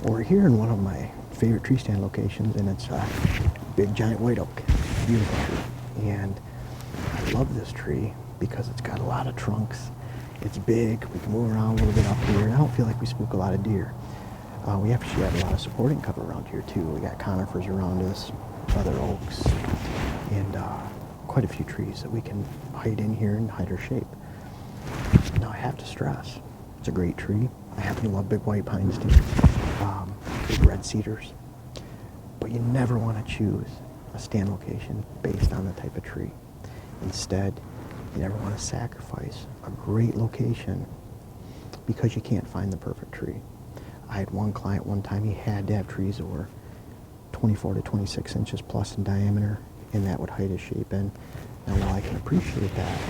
We're here in one of my favorite tree stand locations, and it's a big giant white oak. Beautiful tree. And I love this tree because it's got a lot of trunks. It's big. We can move around a little bit up here. I don't feel like we spook a lot of deer. We actually have a lot of supporting cover around here too. We got conifers around us, other oaks, and quite a few trees that we can hide in here and hide our shape. Now I have to stress, it's a great tree. I happen to love big white pines too, big red cedars. But you never want to choose a stand location based on the type of tree. Instead, you never want to sacrifice a great location because you can't find the perfect tree. I had one client one time, he had to have trees that were 24 to 26 inches plus in diameter, and that would hide his shape in. Now, while I can appreciate that,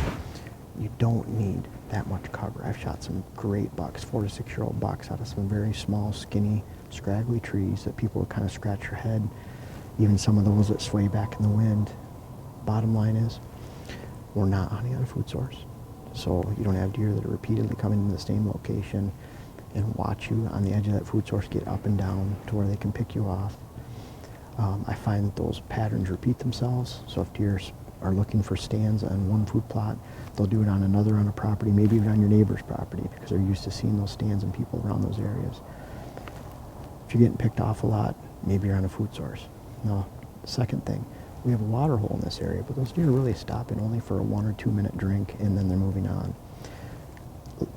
you don't need that much cover. I've shot some great bucks, 4 to 6 year old bucks, out of some very small, skinny, scraggly trees that people would kind of scratch your head, even some of those that sway back in the wind. Bottom line is, we're not hunting on a food source. So you don't have deer that are repeatedly coming into the same location and watch you on the edge of that food source get up and down to where they can pick you off. I find that those patterns repeat themselves. So if deer are looking for stands on one food plot, they'll do it on another on a property, maybe even on your neighbor's property, because they're used to seeing those stands and people around those areas. If you're getting picked off a lot, maybe you're on a food source. Now, second thing, we have a water hole in this area, but those deer really stop in only for a 1 or 2 minute drink, and then they're moving on.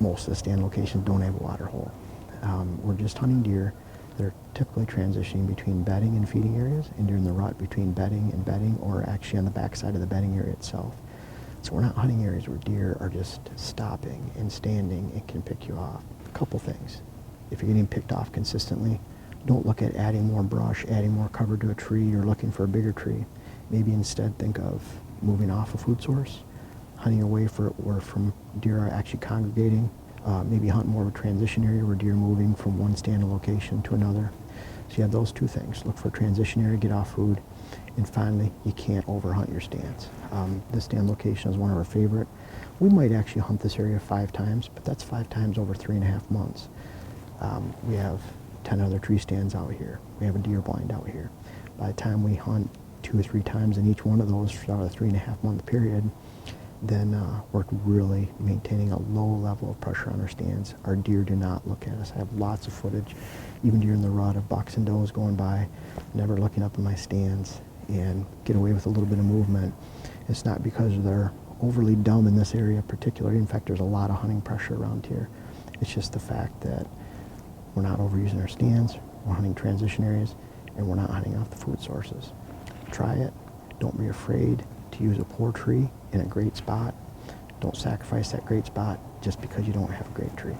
Most of the stand locations don't have a water hole. We're just hunting deer that are typically transitioning between bedding and feeding areas, and during the rut between bedding and bedding, or actually on the backside of the bedding area itself. So we're not hunting areas where deer are just stopping and standing and can pick you off. A couple things. If you're getting picked off consistently, don't look at adding more brush, adding more cover to a tree, or looking for a bigger tree. Maybe instead think of moving off a food source, hunting away where from deer are actually congregating, maybe hunt more of a transition area where deer are moving from one stand location to another. So you have those two things. Look for a transition area, get off food, and finally, you can't overhunt your stands. This stand location is one of our favorite. We might actually hunt this area 5 times, but that's 5 times over 3.5 months. We have 10 other tree stands out here. We have a deer blind out here. By the time we hunt 2 or 3 times in each one of those out of a 3.5 month period, then we're really maintaining a low level of pressure on our stands. Our deer do not look at us. I have lots of footage, even during the rut, of bucks and does going by, never looking up in my stands, and get away with a little bit of movement. It's not because they're overly dumb in this area particularly. In fact, there's a lot of hunting pressure around here. It's just the fact that we're not overusing our stands, we're hunting transition areas, and we're not hunting off the food sources. Try it. Don't be afraid to use a poor tree in a great spot. Don't sacrifice that great spot just because you don't have a great tree.